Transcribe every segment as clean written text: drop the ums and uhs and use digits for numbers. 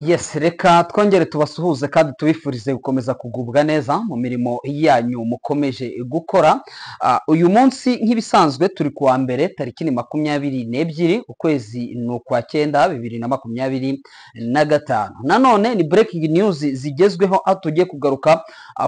Yes, reka twongere tubasuhuze kandi tubifurize gukomeza kugubwa neza mu mirimo yanyu mukomeje gukora. Uyu munsi nk'ibisanzwe turi kuwa mbere tariki ni 22 ukwezi ni ukwa 9 2025. Nanone ni breaking news zigezweho aho tugiye kugaruka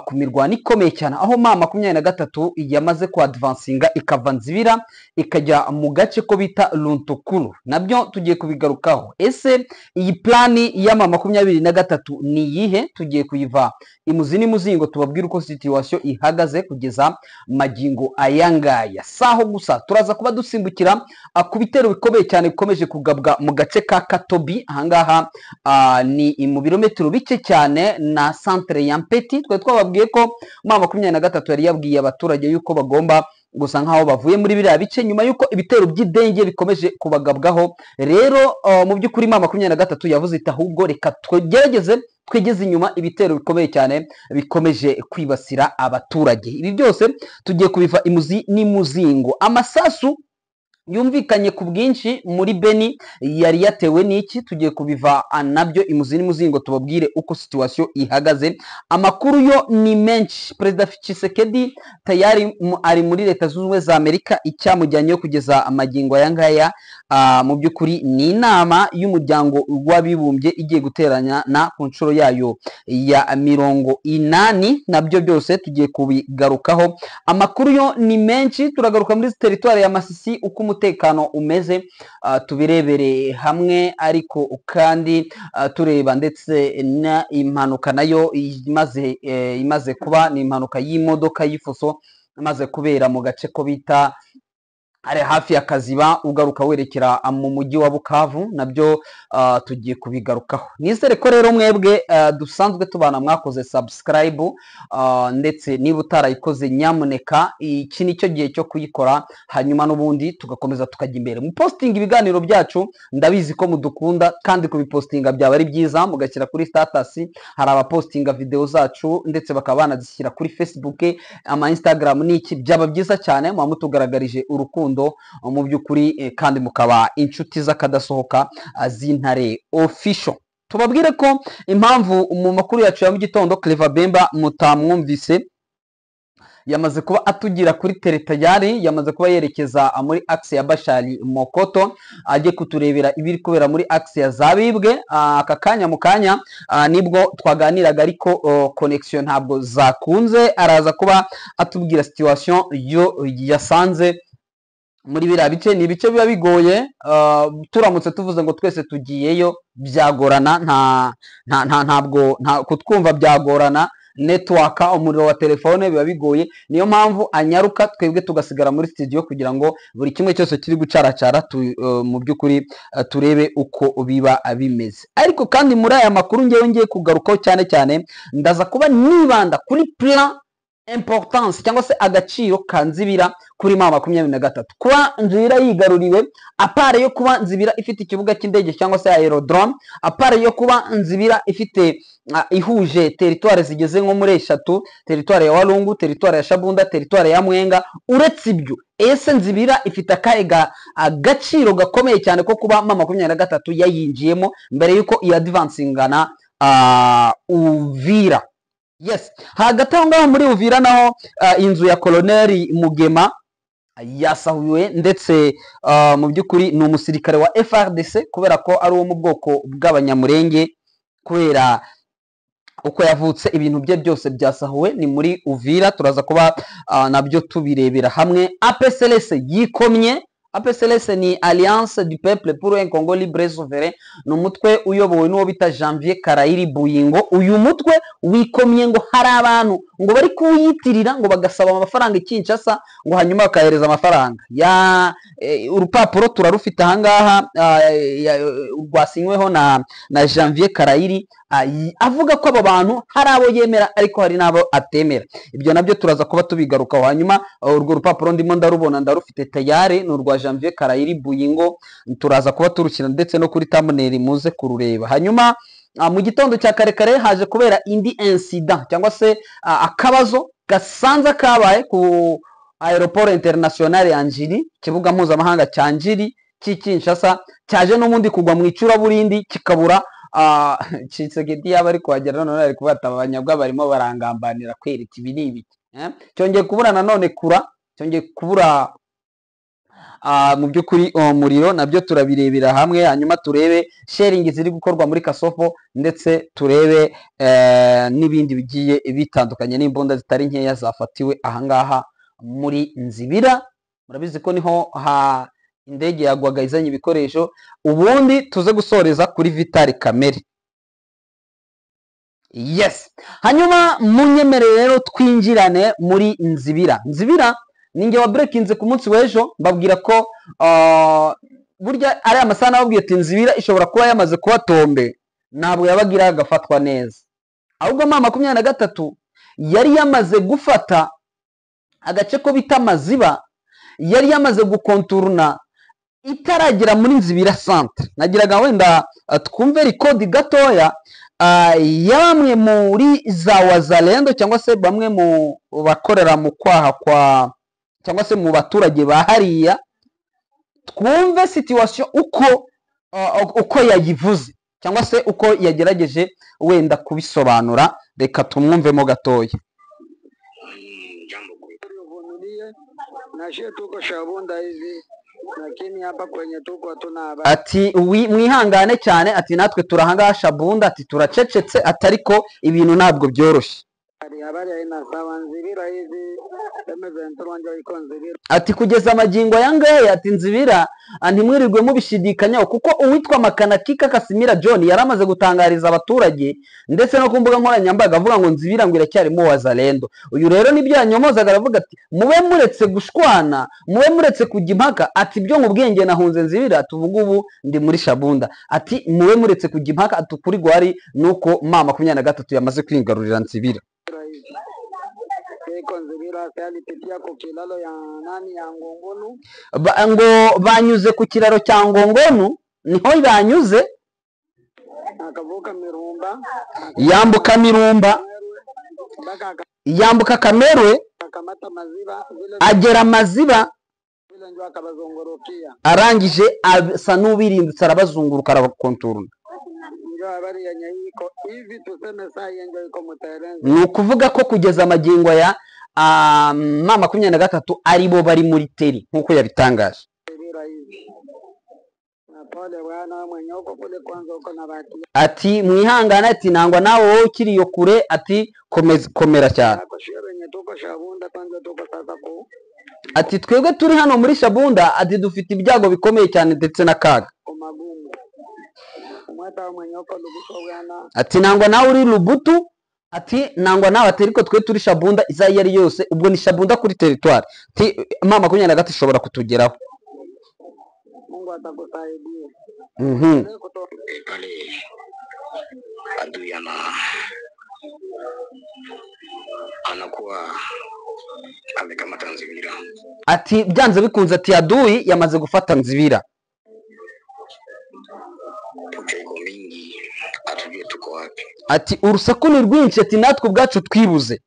ku mirwano ikomeye cyane aho ma 23 yamaze ku advancinga ikava Nzibira ikajya mu gace ko bita Runtukuru. Nabyo tugiye kubigarukaho. Ese iyi plani ya ma 23 ni yihe? Tugiye kuyiva imuzi n'umuzingo tubabwira uko situation ihagaze kugeza magingo ayangaya. Saho gusa turaza kuba dusimbukira ku bitero bikomeye cyane bikomeje kugabwa mu gace ka Katobi. Ahangaha ni mu birometero bike cyane na centre ya Mpeti. Twe twababwiye ko ma 23 yari yabwiye abaturage yuko bagomba gusa nkaho bavuye muri biriya bice nyuma yuko ibitero by'idenge bikomeje kubagabwaho. Rero mu by'ukuri ma 23 yavuze iti ahubwo reka twegeze inyuma ibitero bikomeye cyane bikomeje kwibasira abaturage. Ibi byose tugiye kubiva imuzi n'imuzingo. Amasasu yumvikanye ku bwinshi muri Beni yari yatewe n'iki? Tugiye kubiva nabyo imuzi n'umuzingo tubabwire uko situation ihagaze. Amakuru yo ni menshi. Perezida Tshisekedi tayari ari muri Leta Zunze Ubumwe za Amerika. Icyamujyanye kugeza amagingo ayangaya mu by'ukuri ni inama y'umuryango w'abibumbye igiye guteranya na ku nshuro yayo ya 80. Nabyo byose tugiye kubigarukaho. Amakuru yo ni menshi. Turagaruka muri teritwari ya Masisi uko umutekano umeze, tubirebere hamwe, ariko kandi tureba ndetse na impanuka nayo imaze kuba, ni impanuka y'imodoka y'ifuso imaze kubera mu gace ko bita ari hafi ya Kaziba ugaruka werekera mu mujyi wa Bukavu. Nabyo tugiye kubigarukaho. Nizere ko rero mwebwe dusanzwe tubana mwakoze subscribe, ndetse niba utarayikoze nyamuneka iki nicyo gihe cyo kuyikora, hanyuma n'ubundi tugakomeza tukajya imbere mu posting ibiganiro byacu. Ndabizi ko mudukunda kandi kubipostinga byaba ari byiza, mugashyira kuri status. Hari abapostinga video zacu ndetse bakaba banazishyira kuri Facebook, ama Instagram n'iki, byaba byiza cyane muba mutugaragarije urukundo mu by'ukuri, kandi mukaba inshuti z'akadasohoka z'Intare Official. Tubabwire ko impamvu mu makuru yacu ya mu gitondo Clever Bemba mutamwumvise yamaze kuba atugira kuri teritayari, yamaze kuba yerekeza muri axe ya Bashali Mokoto ajye kuturebera ibiri kubera muri axe ya Zabibwe. Aka kanya mu kanya nibwo twaganiraga, ariko connection ntabwo zakunze. Araza kuba atubwira situation yo yasanze muri biriya bice. Ni ibice biba bigoye, turamutse tuvuze ngo twese tugiyeyo byagorana, ntabwo kutwumva byagorana, network umuriro wa telefone biba bigoye. Niyo mpamvu anyaruka, twebwe tugasigara muri studio kugira ngo buri kimwe cyose kiri gucaracara mu by'ukuri turebe uko biba bimeze. Ariko kandi muri aya makuru ngiye kugarukaho cyane cyane, ndaza kuba nibanda kuri plan importance cyangwa se agaciro ka Nzibira kuri ma 23. Kuba Nzibira yigaruriwe, apare yo kuba Nzibira ifite ikibuga cy'indege cyangwa se aerodrome, apare yo kuba Nzibira ifite ihuje teritware zigeze nko muri 3, teritware ya Walungu, teritware ya Shabunda, teritware ya Mwenga. Uretse ibyo, ese Nzibira ifite agaciro gakomeye cyane ko kuba ma 23 yayinjiyemo mbere yuko i advancingana Uvira. Yes, hagati aho ngaho muri Uvira naho inzu ya Colonel Mugema yasahuwe, ndetse mu by'ukuri ni umusirikare wa FRDC kubera ko ari uwo mu bwoko bw'abanyamurenge, kubera uko yavutse ibintu bye byose byasahuwe. Ni muri Uvira, turaza kuba nabyo tubirebera hamwe. APCLS yikomye. APCLS ni Alliance du Peuple pour un Congo Libre Souverain, ni umutwe uyobowe n'uwo bita Janvier Karayiri Buyingo. Uyu mutwe wikomye ngo hari abantu ngo bari kuyitirira ngo bagasaba amafaranga Kinshasa, ngo hanyuma bakahereza amafaranga ya urupapuro turarufite ahangaha rwasinyweho na Janvier Karayiri, avuga ko abo bantu hari abo yemera ariko hari n'abo atemera. Ibyo nabyo turaza kuba tubigarukaho. Hanyuma urwo rupapuro ndimo ndarubona, ndarufite tayari, ni urwa Janvier Karayiri Buyingo. Turaza kuba turukina ndetse no kuri thumbnail muze kurureba. Hanyuma mu gitondo cya karekare haje kubera indi incident cyangwa se akabazo gasanza kabaye ku aeroport international ya Njiri, kibuga mpuzamahanga cya Njiri cy'Kinshasa, cyaje n'ubundi kugwa mu icuraburindi kikabura Tshisekedi yaba ari kuhagera none ari kubata abanyabwa barimo barangambanira kwereka ibi ni ibiki. Cyongeye kubura nanone cyongeye kubura mu by'ukuri umuriro nabyo turabirebera hamwe, hanyuma turebe sharing ziri gukorwa muri Kasopo ndetse turebe n'ibindi bigiye bitandukanye n'imbunda zitari nkeya zafatiwe ahangaha muri Nzibira. Murabizi ko niho indege yagwaga izanye ibikoresho, ubundi tuze gusoreza kuri Vital Kamerhe. Yes, hanyuma munyemerere rero twinjirane muri Nzibira. Nzibira ninjye wa breakinze ku munsi w'ejo mbabwira ko burya ari amasaha nababwiye ati Nzibira ishobora kuba yamaze kuba tombe, ntabwo yabagira agafatwa neza, ahubwo M23 yari yamaze gufata agace ko bita Maziba, yari yamaze gukonturuna itaragera muri Nzibira centre. Nagiraga wenda twumve record gatoya ya bamwe muri za Wazalendo cyangwa se bamwe mu bakorera mu kwaha kwa cyangwa se mu baturage bahariya, twumve situation uko yayivuze cyangwa se uko yagerageje wenda kubisobanura. Reka tumwumvemo gatoya. Ati mwihangane cyane, ati natwe turahangaha Shabunda, ati turacecetse, atariko ibintu ntabwo byoroshye. Ati kugeza amagingo yangaya, ati Nzibira ntimwirirwe mubishidikanyaho, kuko uwitwa Makanakika Kasimira John yaramaze gutangariza abaturage ndetse no ku mbuga nkoranyambaga avuga ngo Nzibira ngo iracyarimo Wazalendo. Uyu rero nibyo yanyomozaga, aravuga ati mube muretse gushwana, mube muretse kujya impaka, ati byo mu bwenge nahunze Nzibira, tuvuga ubu ndi muri Shabunda, ati mube muretse kujya impaka, ati ukuri gwari nuko M23 yamaze kwingarurira Nzibira. Ngo banyuze ku kiraro cya Ngongonu, niho banyuze, yambuka Mirumba, yambuka Kamerwe, agera Maziba, arangije asa n'ubirindutse arabazunguruka arabakonturuna. Ni ukuvuga ko kugeza amagingo ya M23 aribo bari muri teri nkuko yabitangaje. Ati mwihangane, ati nangwa nawe wowe ukiri yo kure, ati komera cyane. Ati twebwe turi hano muri Shabunda, ati dufite ibyago bikomeye cyane ndetse n'akaga. Ati nangwa nawe uri Lubutu, ati nangwa nawe ateriko twe turi Shabunda izayi yari yose, ubwo ni Shabunda kuri territoire. Ati M23 ishobora kutugeraho. Mungu atakusaidia. Pale adui anakuwa amekamata Nzibira. Ati byanze bikunze, ati adui yamaze gufata Nzibira. Ati urusaku ni rwinshi, ati natwe ubwacu twibuze.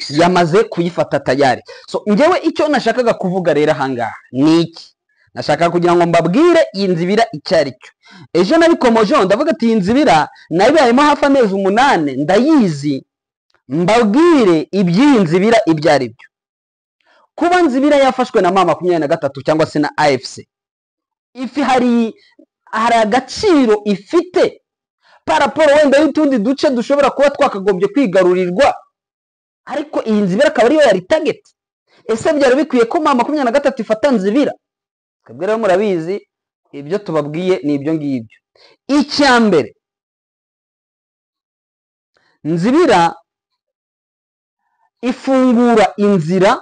Yamaze kuyifata tayari. So ngewe icyo nashakaga kuvuga rero ahangaha ni iki, nashaka kugira ngo mbabwire iyi Nzibira icyari cyo. Ejo nabikomojeho ndavuga ati iyi Nzibira nabibayemo hafi amezi 8 ndayizi, mbabwire iby'iyi Nzibira ibyo ari byo. Kuba Nzibira yafashwe na M23 cyangwa se na AFC, ifi hari agaciro ifite paraporo wenda y'utundi duce dushobora kuba twakagombye kwigarurirwa, ariko iyi Nzibira akaba ariyo yari target. Ese byari bikwiye ko M23 ifata Nzibira? Twebwe rero murabizi ibyo tubabwiye ni ibyo ngibyo. Icyambere, Nzibira ifungura inzira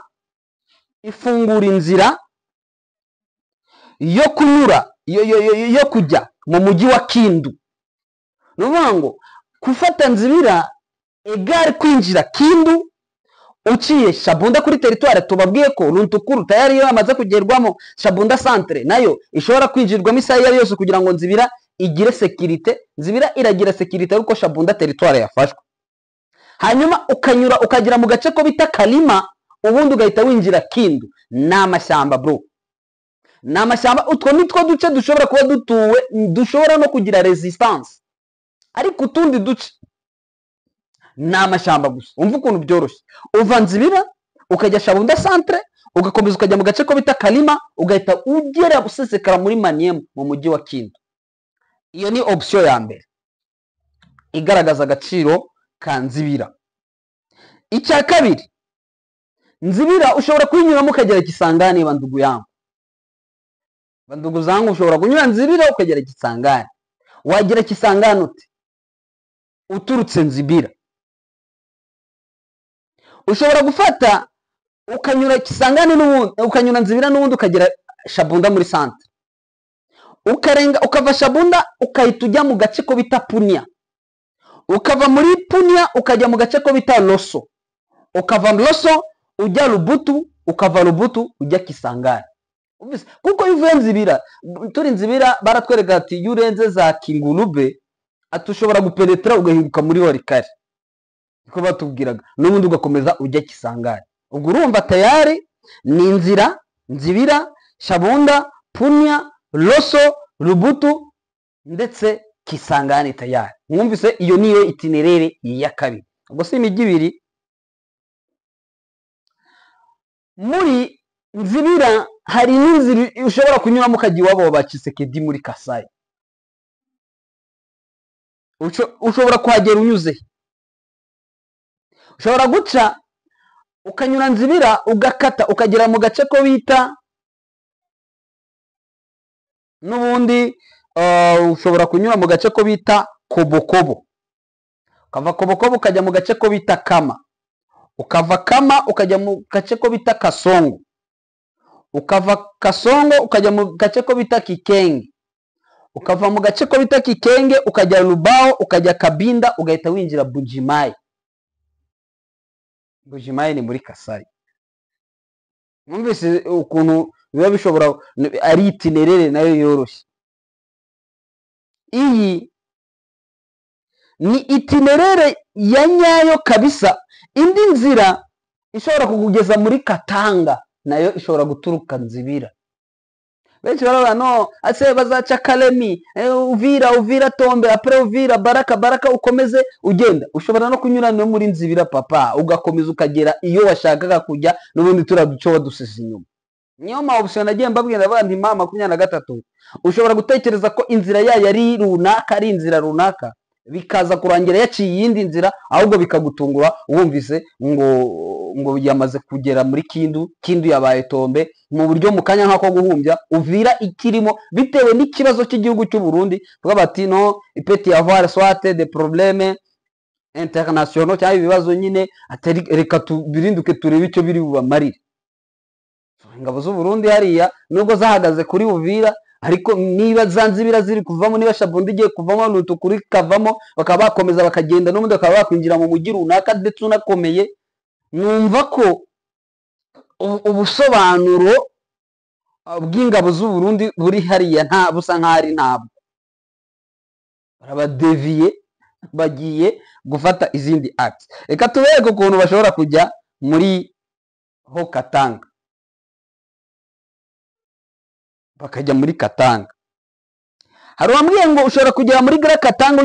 yo kunyura yo kujya mu mujyi wa Kindu. Nuvuga ngo kufata Nzibira egari kwinjira Kindu uciye Shabunda kuri territoire. Tubabwiye ko Runtukuru tayari yo amaze kugerwamo, Shabunda centre nayo ishobora kwinjirwamo isaha yari yose kugira ngo Nzibira igire sécurité. Nzibira iragira sécurité ariko Shabunda territoire yafashwe. Hanyuma ukanyura ukagira mu gace ko bita Kalima, ubundi ugahita winjira Kindu. N'amashyamba bro. ni amashyamba. Utwo nitwo duce dushobora kuba dutuwe, dushobora no kugira resistance, ariko utundi duce ni amashyamba gusa. Umva ukuntu byoroshye, uva Nzibira ukajya Shabunda centre, ugakomeza ukajya mu gace ko bita Kalima, ugahita ugera usesekara muri Maniema mu mujyi wa Kindu. Iyo ni option ya mbere igaragaza agaciro ka Nzibira. Icya kabiri, Nzibira ushobora kuyinyuramo ukagera Kisangani. Bandugu yangu, bandugu zangu, ushobora kunyura Nzibira ukagera Kisangani. Wagera Kisangani ute? Uturutse Nzibira ushobora gufata ukanyura Kisangani n'ubundi, ukanyura Nzibira n'ubundi ukagera Shabunda muri centre, ukarenga ukava Shabunda ukahita ujya mu gace ko bita Punya, ukava muri Punya ukajya mu gace ko bita Loso, ukava Loso ujya Lubutu, ukava Lubutu ujya Kisangani. Kuko ivuye Nzibira, turi Nzibira baratwereka ati iyo urenze za Kingulube atushobora gupenetra ugahinduka muri Walikale, niko batubwiraga, n'ubundi ugakomeza ujya Kisangani. Ubwo urumva tayari ni inzira Nzibira, Shabunda, Punya, Loso, Lubutu ndetse Kisangani tayari. Mwumvise iyo niyo itinerere ya kabiri. Ubwo si imijyi ibiri. Muri Nzibira hari n'inzira ushobora kunyuramo ukajya iwabo wa Tshisekedi muri Kasai. Ushobora kuhagera unyuze, ushobora guca ukanyura Nzibira ugakata ukagera mu gace ko bita n'ubundi ushobora kunyura mu gace ko bita Kobokobo, ukava Kobokobo ukajya mu gace ko bita Kama, ukava Kama ukajya mu gace ko bita Kasongo, ukava Kasongo ukajya mu gace ko bita Kikenge, ukava mu gace ko bita Kikenge ukajya Lubao, ukajya Kabinda, ugahita winjira Bujimayi. Bujimayi ni muri Kasai. Mwumvise ukuntu biba bishobora, ari itinerere nayo yoroshye. Iyi ni itinerere ya nyayo kabisa. Indi nzira ishobora kukugeza muri Katanga nayo ishobora guturuka Nzibira. Benshi barabona no ase bazaca Kalemi, Uvira Tombe, apre Uvira Baraka ukomeze ugenda. Ushobora no kunyura no muri Nzibira papa, ugakomeza ukagera iyo washakaga kujya, n'ubundi turaduco wadusese inyuma. Niyo ma option nagiye mbabwira abandi mama 23, ushobora gutekereza ko inzira yayo ari runaka, ari inzira runaka, bikaza kurangira yaciye iyindi nzira, ahubwo bikagutungura wumvise ngo yamaze kugera muri Kindu yabaye Tombe mu buryo mu kanya nkako guhumbya. Uvira ikirimo bitewe n'ikibazo cy'igihugu cy'u Burundi, tuvuga bati no ipeti avoir soit des problèmes internationaux, cyangwa ibibazo nyine atari reka tubirinduke turebe icyo biri bubamarire. Ingabo z'u Burundi hariya nubwo zahagaze kuri Uvira, ariko niba Zanzibira ziri kuvamo, niba Shabunda igiye kuvamo, n'utukuri kavamo, bakaba bakomeza bakagenda n'ubundi bakaba bakwinjira mu mujyi runaka ndetse unakomeye. Numva ko ubusobanuro bw'ingabo z'u Burundi buri hariya nta busa nk'ari ntabwo. Barabadeviye bagiye gufata izindi acts. Reka tubereke ukuntu bashobora kujya muri ho Katanga, bakajya muri Katanga. Hari uwambwiye ngo ushobora kugera muri Katanga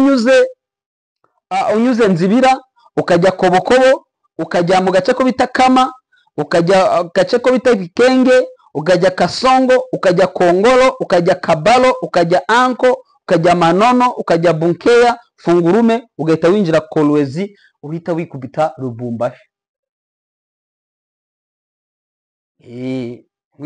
unyuze Nzibira, ukajya Kobokobo, ukajya mu gace ko bita Kama, ukajya gace ko bita Kikenge, ukajya Kasongo, ukajya Kongolo, ukajya Kabalo, ukajya Anko, ukajya Manono, ukajya Bunkeya, Fungurume, ugahita winjira Kolwezi, uhita wikubita Lubumbashi.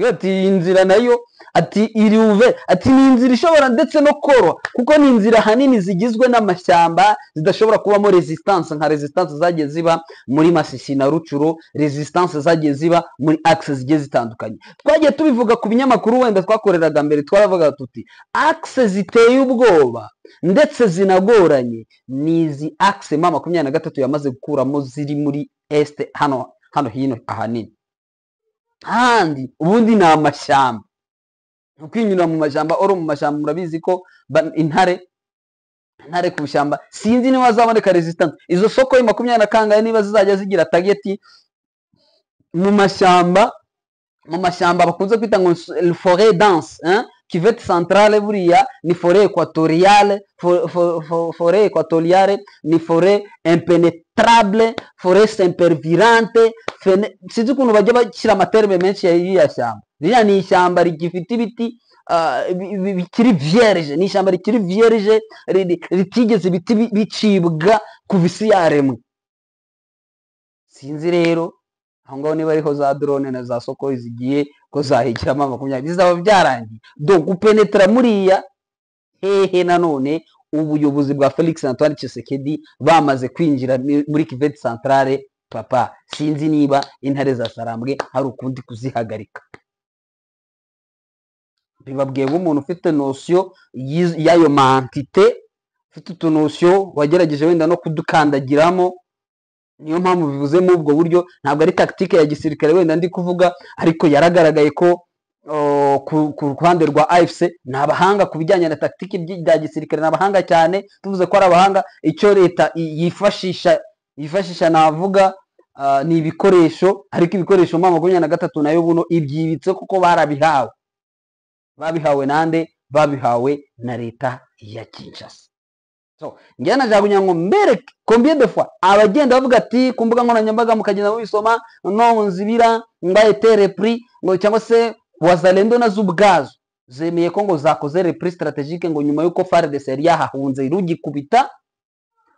Ati inzira nayo ati iri uve, ati ni inzira ishobora ndetse no koro, kuko ni inzira hanini zigizwe n'amashyamba zidashobora kubamo resistance, nka resistance zagiye ziba muri Masisi na Rucuro, resistance zagiye ziba muri axe zigiye zitandukanye. Twagiye tubivuga ku binyamakuru wenda twakoreraga mbere, twaravuga tuti axe ziteye ubwoba ndetse zinagoranye nizi axe mama 23 yamaze gukuramo ziri muri este hano hino ahanini. Handi ubundi ni amashyamba, ukwinyura mu mashyamba, oro mu mashyamba murabizi ko intare ku bishyamba sinzi niba zaboneka resistance. Izo soko 20 kangahe niba zizajya zigira target mu mashyamba, mu mashyamba bakunze kwita ngo forêt dense, Cuvette centrale buriya ni forêt équatoriale, forêt équatoriale ni forêt impenetrable, forêt sempervirente, sinzi ukuntu bajya bashyira amaterme menshi y'iriya shyamba. Ririya ni ishyamba rigifite ibiti bikiri vierge, ni ishyamba rikiri vierge ritigeze ibiti bicibwa kuva isi yaremwe. Sinzi rero aho ngaho niba ariho za drone na za soko zigiye ko zahigiramo 20 bizaba byarangiye. Donc upenetra muriya hehe nanone ubuyobozi bwa Felix Antoine Tshisekedi bamaze kwinjira muri Cuvette centrale. Papa sinzi niba intare za Sarambwe hari ukundi kuzihagarika. Bibabwiye nk'umuntu ufite notion y'ayo mantite, ufite utunotion wagerageje wenda no kudukandagiramo. Niyo mpamvu bivuze mu ubwo buryo, ntabwo ari tactique ya gisirikare wenda ndi kuvuga, ariko yaragaragaye ko ku ruhande rwa AFC nabahanga ku bijyanye na tactique bya gisirikare, nabahanga cyane. Tuvuze ko ari abahanga, icyo leta yifashisha navuga ni ibikoresho, ariko ibikoresho mu 2023 nayo buno ibyibitse kuko barabihawe. Babihawe nande? Babihawe na leta ya Kinshasa. So njye najagunya ngo mbereke combien de fois abagenda bavuga ati ku mbuga nkoranyambaga mukagenda mubisoma, no Nzibira ngaye repris ngo cyangwa se Wazalendo nazo ubwazo zemeye ko ngo zakoze repris strategique, ngo nyuma yuko FARDC yari yahahunze irugikubita,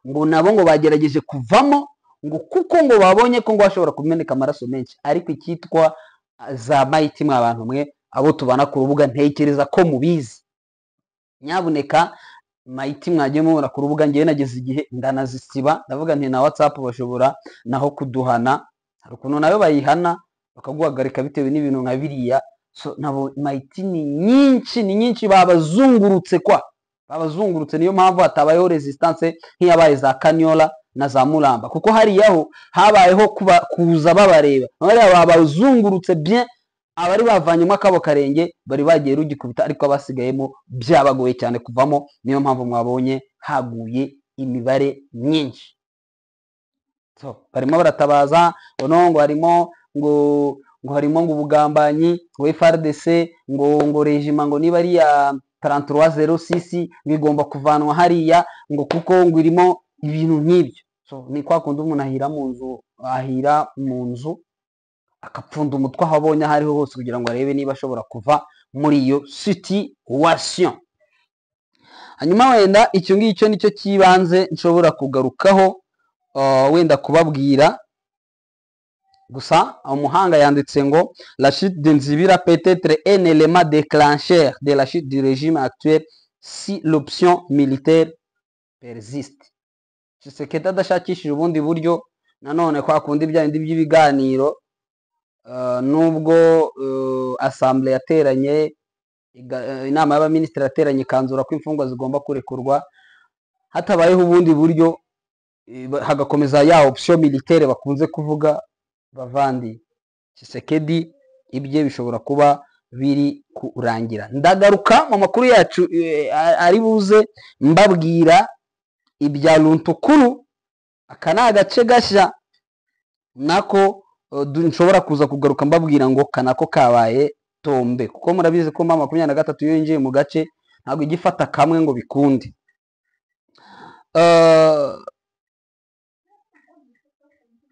ngo nabo ngo bagerageje kuvamo, ngo kuko ngo babonye ko ngo bashobora kumeneka amaraso menshi. Ariko ikitwa za Mighty mwa abantu mwe abo tubana ku rubuga, ntekereza ko mubizi. Nyabuneka Mighty mwagiye mubona ku rubuga, ngiye nageze igihe ndanazisiba, ndavuga nti na WhatsApp bashobora naho kuduhana, hari ukuntu nayo bayihana bakaguhagarika bitewe n'ibintu nka biriya. So nabo Mighty ni nyinshi babazungurutse babazungurutse. Niyo mpamvu hatabayeho resistance nk'iyabaye za Kanyola na za Mulamba, kuko hariyaho habayeho kuza babareba, babazungurutse bien. Abari bavanyemo akabo karenge bari bagiye rugikubita, ariko abasigayemo byabagoye cyane kuvamo. Niyo mpamvu mwabonye haguye imibare myinshi. So barimo baratabaza ngo harimo ngo ubugambanyi, ngo FARDC ngo regime ngo niba ari ya 3306 bigomba kuvanwa hariya, ngo kuko ngo irimo ibintu nk'ibyo. So ni kwa kundi umuntu ahira mu nzu akapfunda umutwe aho abonye aho ariho hose kugira ngo arebe niba ashobora kuva muri iyo situation. Hanyuma wenda icyo ngicyo nicyo kibanze nshobora kugarukaho, wenda kubabwira gusa. Umuhanga yanditse ngo la chute de Nzibira peut être un élément déclencheur de la chute du régime actuel si l'option militaire persiste. Tshisekedi adashakishije ubundi buryo, nanone kwa kundi byandi by'ibiganiro, nubwo assemblée yateranye, inama y'abaminisitiri yateranye ikanzura ko imfungwa zigomba kurekurwa, hatabayeho ubundi buryo hagakomeza ya option militaire bakunze kuvuga, bavandi Tshisekedi ibye bishobora kuba biri kurangira. Ndagaruka mu makuru yacu ari buze mbabwira ibya Luntukuru. Aka ni agace gashya nako nshobora kuza kugaruka mbabwira ngo kanako kabaye tombe, kuko murabizi ko 2023 iyo yinjiye mu gace ntabwo igifata kamwe ngo bikunde.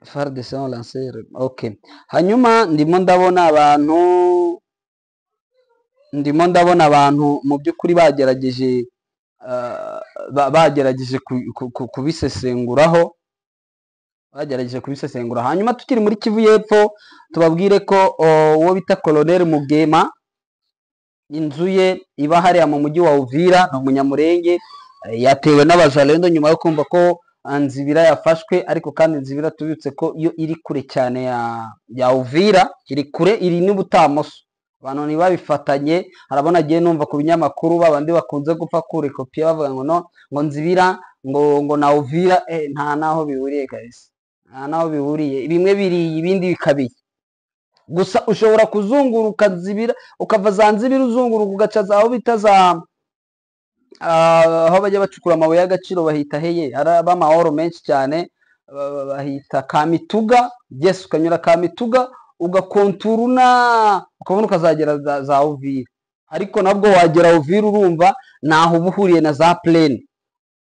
FARDC en lancer. Okay, hanyuma ndimo ndabona abantu mu by'ukuri bagerageje kubisesenguraho. Hanyuma tukiri muri Kivu y'Epfo tubabwire ko uwo bita Colonel Mugema, inzu ye iba hariya mu mujyi wa Uvira, ni umunyamurenge, yatewe n'abazalendo nyuma yo kumva ko Nzibira yafashwe. Ariko kandi Nzibira tubitse ko iyo iri kure cyane ya Uvira, iri kure, iri n'ubutamoso. Abantu ntibabifatanye, harabona agiye numva ku binyamakuru babandi bakunze gupfa kure kopiya bavuga ngo no ngo Nzibira ngo na Uvira, nta naho bihuriye kabisa, nta naho bihuriye. Bimwe biri ibindi bikabiye. Gusa ushobora kuzunguruka Nzibira ukava za Nzibira uzunguruka ugaca zaho bita za aho bajya bacukura amabuye y'agaciro bahita heye, haraba amahoro menshi cyane, bahita Kamituga. Yes, ukanyura Kamituga ugakonturuna ukabona ukazagera za Uvira, ariko nabwo wagera Uvira urumva naho uba uhuriye na za plane.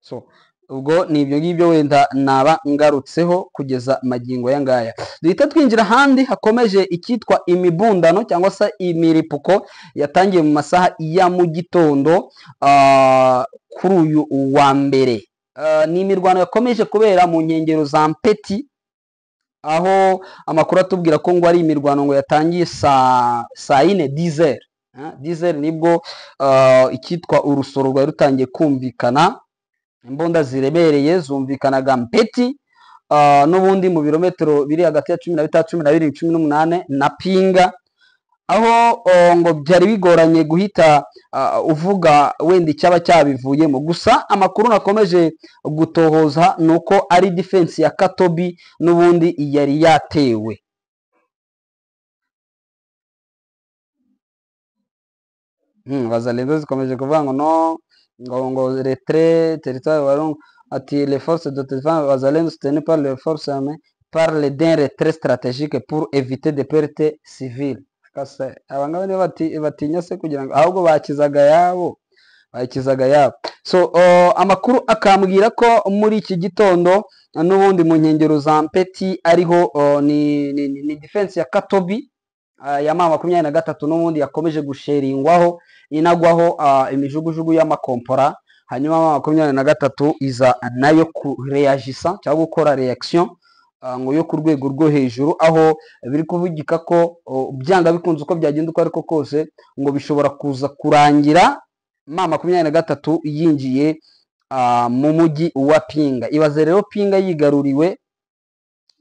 So ubwo ni ibyo ngibyo wenda naba ngarutseho kugeza magingo ya ngaya. Duhita twinjira ahandi hakomeje icyitwa imibundano cyangwa se imiripuko yatangiye mu masaha ya mu gitondo kuri uyu wa mbere. Ni imirwano yakomeje kubera mu nkengero za Mpeti, aho amakuru atubwira ko ngo ari imirwano ngo yatangiye saa 4 10 nibwo icyitwa urusoro rwari rutangiye kumvikana. Imbunda zirebereye zumvikanaga Mpeti n'ubundi mu birometero biri hagati ya 15, 12, 18 na Pinga, aho ngo byari bigoranye guhita uvuga wenda icyaba cyabivuyemo. Gusa amakuru nakomeje gutohoza nuko ari defense ya Katobi n'ubundi yari yatewe. Bazalendo zikomeje kuvuga ngo no ngo retrait territoire Walungu, ati les forces de défense Bazalendo soutenues par les forces armées parlent d'un retrait stratégique pour éviter des pertes civiles. Kase abangaba ni batinya se kugira ngo ahubwo bakizaga yabo. So amakuru akambwira ko muri iki gitondo n'ubundi mu nkengero za Mpeti ariho ni defense ya Katobi ya M23 n'ubundi yakomeje gusheringwaho inagwaho imijugujugu y'amakompora, hanyuma M23 iza nayo kureagisa cyangwa gukora reaction ngo yo ku rwego rwo hejuru, aho biri kuvugika ko byanga bikunze uko byagenda uko ariko kose ngo bishobora kuza kurangira M23 yinjiye mu mujyi wa Pinga. Ibaze rero Pinga yigaruriwe,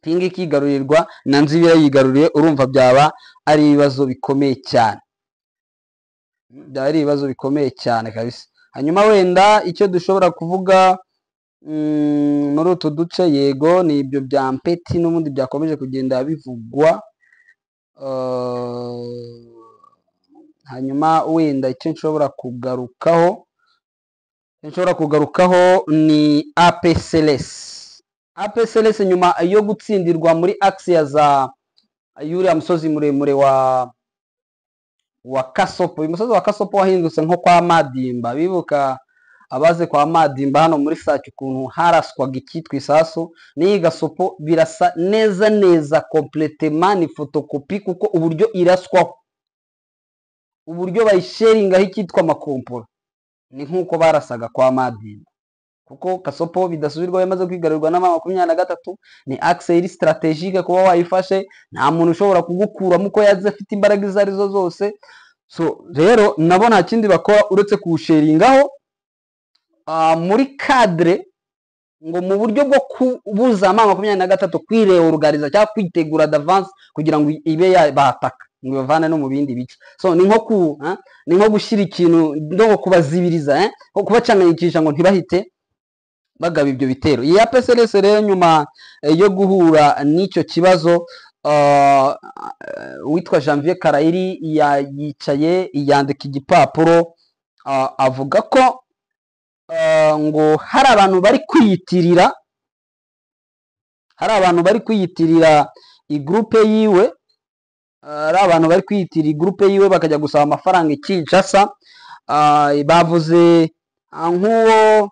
Pinga ikigarurirwa na Nzibira yigaruriye, urumva byaba ari ibibazo bikomeye cyane, kabisa. Hanyuma wenda icyo dushobora kuvuga muri utu duce, yego ni ibyo bya Mpeti n'ubundi byakomeje kugenda bivugwa. Hanyuma wenda icyo nshobora kugarukaho ni APCLS nyuma yo gutsindirwa muri axe za yuriya musozi muremure wa Kasopo. Uyu musozi wa Kasopo wahindutse nko kwa Madimba, bibuka abaze kwa Madimba hano muri Sake ukuntu haraswaga icyitwa isasu, n'iyi Gasopo birasa neza completement ni photocopy, kuko uburyo iraswaho, uburyo bayisheringaho icyitwa makompora ni nkuko barasaga kwa Madimba, kuko Kasopo bidasubirwaho yamaze kwigarurirwa na M23. Ni axe iri strategique, kuba wayifashe nta muntu ushobora kugukuramo uko yaze afite imbaraga izo arizo zose. So rero nabo nta kindi bakora uretse kuwusheringaho muri cadre ngo mu buryo bwo kubuza M23 kwireorganiza cyangwa kwitegura d'avance kugira ngo ibe yabataka ngo bavane no mu bindi bice. So ni nko gushyira ikintu no kubazibiriza, nko kubacanganyikisha ngo ntibahite bagaba ibyo bitero. Iyi APCLS rero nyuma yo guhura n'icyo kibazo, witwa Janvier Karayiri yicaye yandika igipapuro avuga ko ngo hari abantu bari kwiyitirira igroupe yiwe, bakajya gusaba amafaranga Kinshasa. Bavuze nk'uwo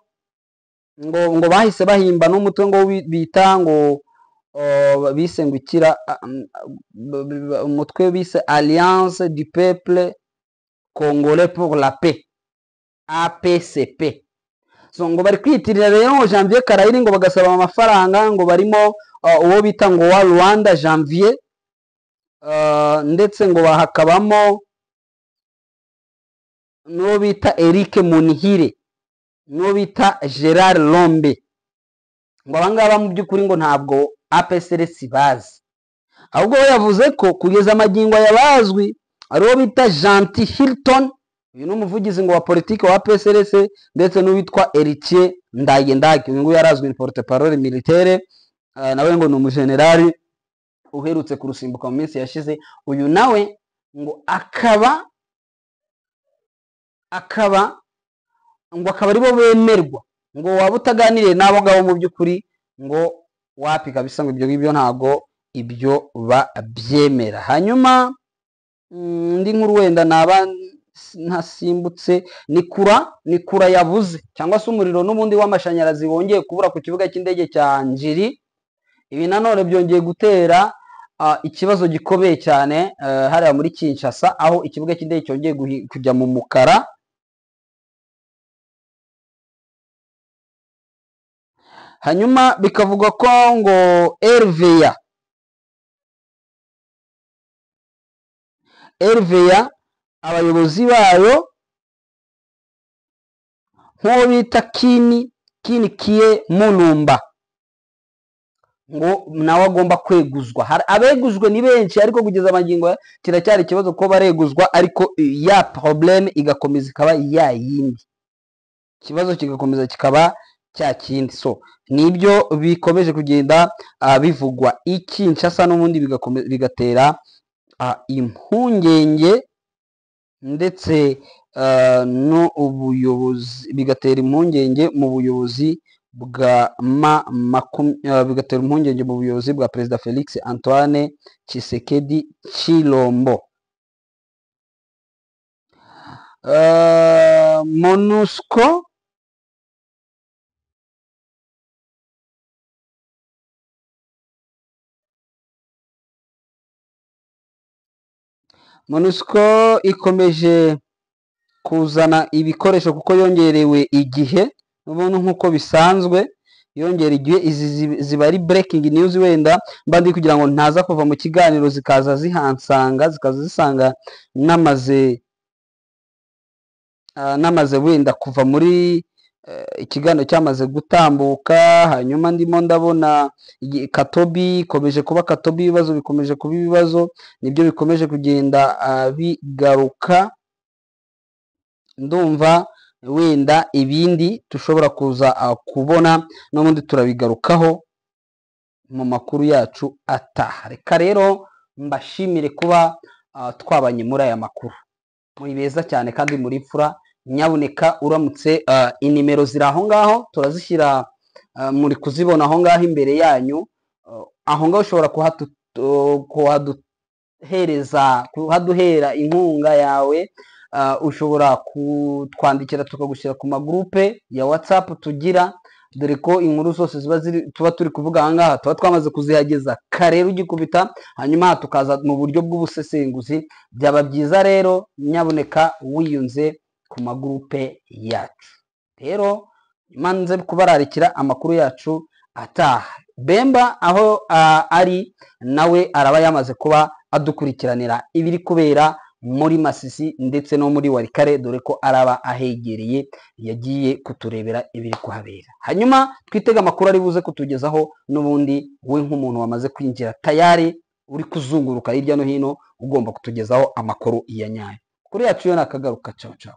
ngo bahise bahimba n'umutwe ngo bita ngo bise ngo ikira umutwe bise Alliance du Peuple Congolais pour la Paix, APCP. So ngo bari kwiyitirira rero Janvier Karayiri ngo bagasaba amafaranga, ngo barimo uwo bita ngo wa Rwanda Janvier, ndetse ngo bahakabamo n'uwo bita Eric Munihire, n'uwo bita Gerard Lombe. Ngo abangaba mu by'ukuri ngo ntabwo APCLS bazi, ahubwo we yavuze ko kugeza amagingo yabazwi ari uwo bita Gentil Hilton, uyu ni umuvugizi ngo wa politiki wa APCLS, ndetse n'uwitwa Eritier Ndage, uyu nguyu yarazwi ni porte-parole militaire, nawe ngo ni umujenerali uherutse kurusimbuka mu minsi yashize. Uyu nawe ngo akaba aribo bemerwa, ngo waba utaganiriye n'abo ngabo mu by'ukuri ngo wapi kabisa, ngo ibyo ngibyo ntago ibyo babyemera. Hanyuma indi nkuru wenda naba ntasimbutse ni kura yabuze cyangwa se umuriro n'ubundi w'amashanyarazi wongeye kubura ku kibuga cy'indege cya Njiri. Ibi nanone byongeye gutera ikibazo gikomeye cyane hariya muri Kinshasa, aho ikibuga cy'indege cyongeye kujya mu mukara. Hanyuma bikavuga ko ngo RVA abayobozi bayo nk'uwo bita Kini Kie Mulumba ngo nawe agomba kweguzwa. Abegujwe ni benshi, ariko kugeza amagingo kiracyari ikibazo ko bareguzwa, ariko ya probleme igakomeza ikaba ya yindi, ikibazo kigakomeza kikaba cya kindi. So nibyo bikomeje kugenda bivugwa Kinshasa, n'ubundi bigatera impungenge ndetse n'ubuyobozi, bigatera impungenge mu buyobozi bwa Perezida Felix Antoine Tshisekedi Tshilombo. MONUSCO ikomeje kuzana ibikoresho kuko yongerewe igihe, n'ubundi nk'uko bisanzwe yongera igihe. Izi ziba ari breaking news, wenda mba ndi kugira ngo ntaza kuva mu kiganiro zikaza zihansanga, zikaza zisanga namaze wenda kuva muri ikiganiro cyamaze gutambuka. Hanyuma ndimo ndabona Katobi ikomeje kuba Katobi, ibibazo bikomeje kuba ibibazo, nibyo bikomeje kugenda bigaruka. Ndumva wenda ibindi tushobora kuza kubona n'ubundi turabigarukaho mu makuru yacu ataha. Reka rero mbashimire kuba twabanye muri aya makuru, muri beza cyane kandi muri pfura. Nyabuneka uramutse inimero ziri aho ngaho turazishyira, muri kuzibona aho ngaho imbere yanyu. Aho ngaho ushobora kuhaduhera inkunga yawe. Ushobora kutwandikira tukagushyira ku magrupe ya WhatsApp tugira, dore ko inkuru zose tuba turi kuvuga aha ngaha tuba twamaze kuzihageza kare ugikubita, hanyuma tukaza mu buryo bw'ubusesenguzi. Byaba byiza rero nyabuneka wiyunze ku magrupe yacu. Rero manze kubararikira amakuru yacu ataha. Bemba aho ari nawe araba yamaze kuba adukurikiranira ibiri kubera muri Masisi ndetse no muri Warikare, dore ko araba ahegereye, yagiye kuturebera ibiri kuhabera. Hanyuma twitega amakuru ari buze kutugezaho, n'ubundi we nk'umuntu wamaze kwinjira tayari uri kuzunguruka hirya no hino, ugomba kutugezaho amakuru ya nyayo. Kuri yacu yo nakagaruka. Ciao ciao.